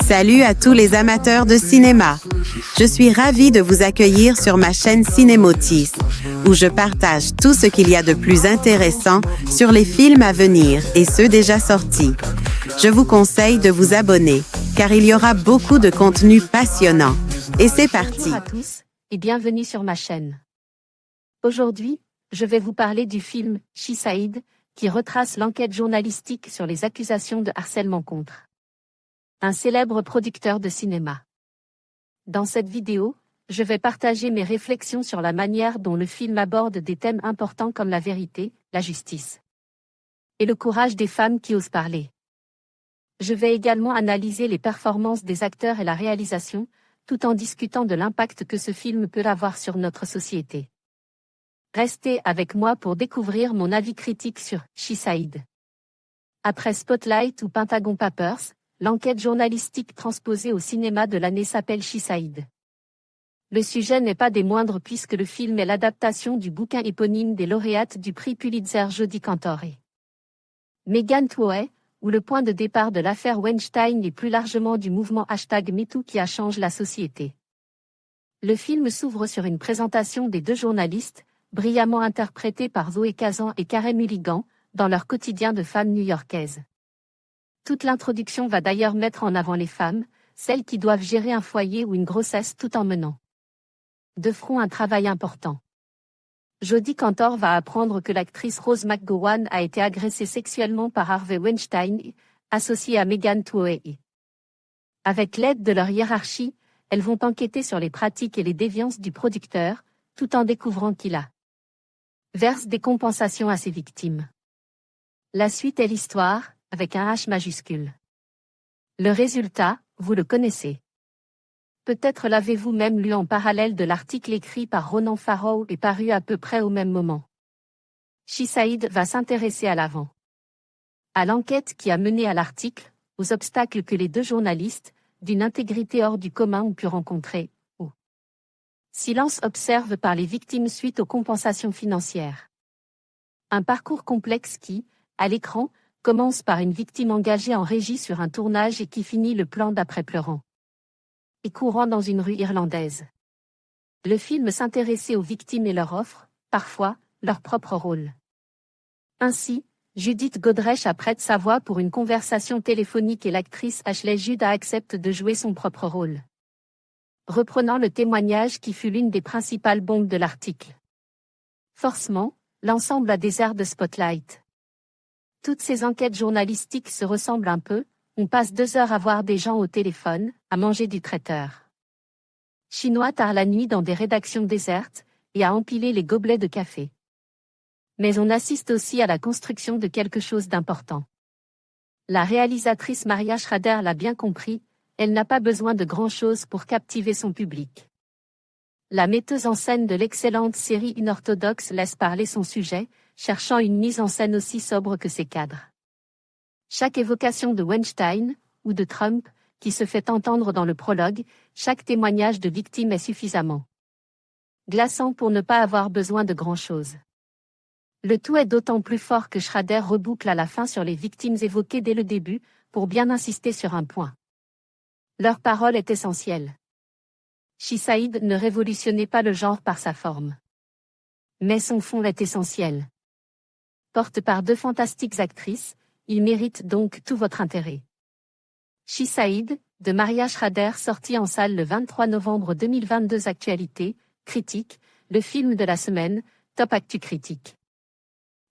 Salut à tous les amateurs de cinéma. Je suis ravie de vous accueillir sur ma chaîne Cinémotis, où je partage tout ce qu'il y a de plus intéressant sur les films à venir et ceux déjà sortis. Je vous conseille de vous abonner, car il y aura beaucoup de contenu passionnant. Et c'est parti. Bonjour à tous, et bienvenue sur ma chaîne. Aujourd'hui, je vais vous parler du film « She Said », qui retrace l'enquête journalistique sur les accusations de harcèlement contre un célèbre producteur de cinéma. Dans cette vidéo, je vais partager mes réflexions sur la manière dont le film aborde des thèmes importants comme la vérité, la justice et le courage des femmes qui osent parler. Je vais également analyser les performances des acteurs et la réalisation, tout en discutant de l'impact que ce film peut avoir sur notre société. Restez avec moi pour découvrir mon avis critique sur She Said. Après Spotlight ou Pentagon Papers, l'enquête journalistique transposée au cinéma de l'année s'appelle She Said. Le sujet n'est pas des moindres puisque le film est l'adaptation du bouquin éponyme des lauréates du prix Pulitzer Jodi Kantor et Megan Twohey, ou le point de départ de l'affaire Weinstein et plus largement du mouvement #MeToo qui a changé la société. Le film s'ouvre sur une présentation des deux journalistes, brillamment interprétés par Zoé Kazan et Carey Mulligan, dans leur quotidien de femmes new-yorkaises. Toute l'introduction va d'ailleurs mettre en avant les femmes, celles qui doivent gérer un foyer ou une grossesse tout en menant de front un travail important. Jodi Kantor va apprendre que l'actrice Rose McGowan a été agressée sexuellement par Harvey Weinstein, associé à Megan Twohey. Avec l'aide de leur hiérarchie, elles vont enquêter sur les pratiques et les déviances du producteur, tout en découvrant qu'il verse des compensations à ses victimes. La suite est l'histoire, avec un H majuscule. Le résultat, vous le connaissez. Peut-être l'avez-vous même lu en parallèle de l'article écrit par Ronan Farrow et paru à peu près au même moment. She Said va s'intéresser à l'enquête qui a mené à l'article, aux obstacles que les deux journalistes, d'une intégrité hors du commun ont pu rencontrer, au silence observe par les victimes suite aux compensations financières. Un parcours complexe qui, à l'écran, commence par une victime engagée en régie sur un tournage et qui finit le plan d'après pleurant et courant dans une rue irlandaise. Le film s'intéressait aux victimes et leur offre, parfois, leur propre rôle. Ainsi, Judith Godrèche prête sa voix pour une conversation téléphonique et l'actrice Ashley Judd accepte de jouer son propre rôle. Reprenant le témoignage qui fut l'une des principales bombes de l'article. Forcément, l'ensemble a des airs de Spotlight. Toutes ces enquêtes journalistiques se ressemblent un peu, on passe 2 heures à voir des gens au téléphone, à manger du traiteur chinois tard la nuit dans des rédactions désertes, et à empiler les gobelets de café. Mais on assiste aussi à la construction de quelque chose d'important. La réalisatrice Maria Schrader l'a bien compris, elle n'a pas besoin de grand-chose pour captiver son public. La metteuse en scène de l'excellente série Unorthodoxe laisse parler son sujet, cherchant une mise en scène aussi sobre que ses cadres. Chaque évocation de Weinstein, ou de Trump, qui se fait entendre dans le prologue, chaque témoignage de victime est suffisamment glaçant pour ne pas avoir besoin de grand-chose. Le tout est d'autant plus fort que Schrader reboucle à la fin sur les victimes évoquées dès le début, pour bien insister sur un point. Leur parole est essentielle. She Said ne révolutionnait pas le genre par sa forme. Mais son fond est essentiel. Porte par 2 fantastiques actrices, il mérite donc tout votre intérêt. She Said, de Maria Schrader sorti en salle le 23 novembre 2022. Actualité, critique, le film de la semaine, Top Actu Critique.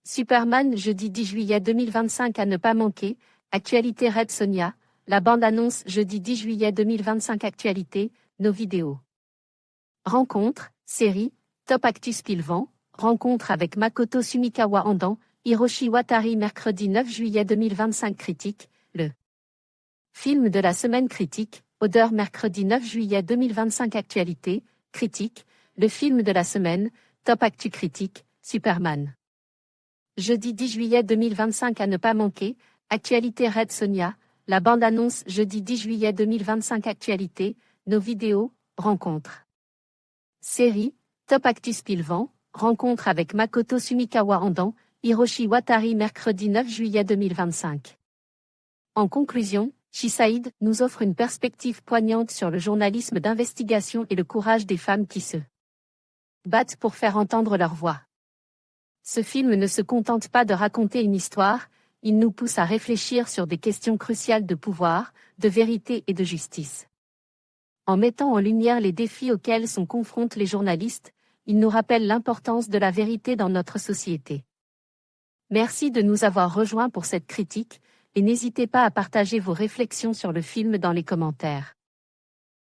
Superman jeudi 10 juillet 2025 à ne pas manquer, actualité Red Sonja, la bande-annonce jeudi 10 juillet 2025. Actualité, nos vidéos. Rencontre, série, Top Actu Spilvan, rencontre avec Makoto Sumikawa Andan, Hiroshi Watari mercredi 9 juillet 2025. Critique, le film de la semaine critique, Odeur mercredi 9 juillet 2025. Actualité, critique, le film de la semaine, Top Actu Critique, Superman. Jeudi 10 juillet 2025 à ne pas manquer, actualité Red Sonja, la bande-annonce jeudi 10 juillet 2025. Actualité, nos vidéos, rencontre. Série, Top Actu Spilvan, rencontre avec Makoto Sumikawa Andan, Hiroshi Watari mercredi 9 juillet 2025. En conclusion, Chisaïd nous offre une perspective poignante sur le journalisme d'investigation et le courage des femmes qui se battent pour faire entendre leur voix. Ce film ne se contente pas de raconter une histoire, il nous pousse à réfléchir sur des questions cruciales de pouvoir, de vérité et de justice. En mettant en lumière les défis auxquels sont confrontés les journalistes, il nous rappelle l'importance de la vérité dans notre société. Merci de nous avoir rejoints pour cette critique, et n'hésitez pas à partager vos réflexions sur le film dans les commentaires.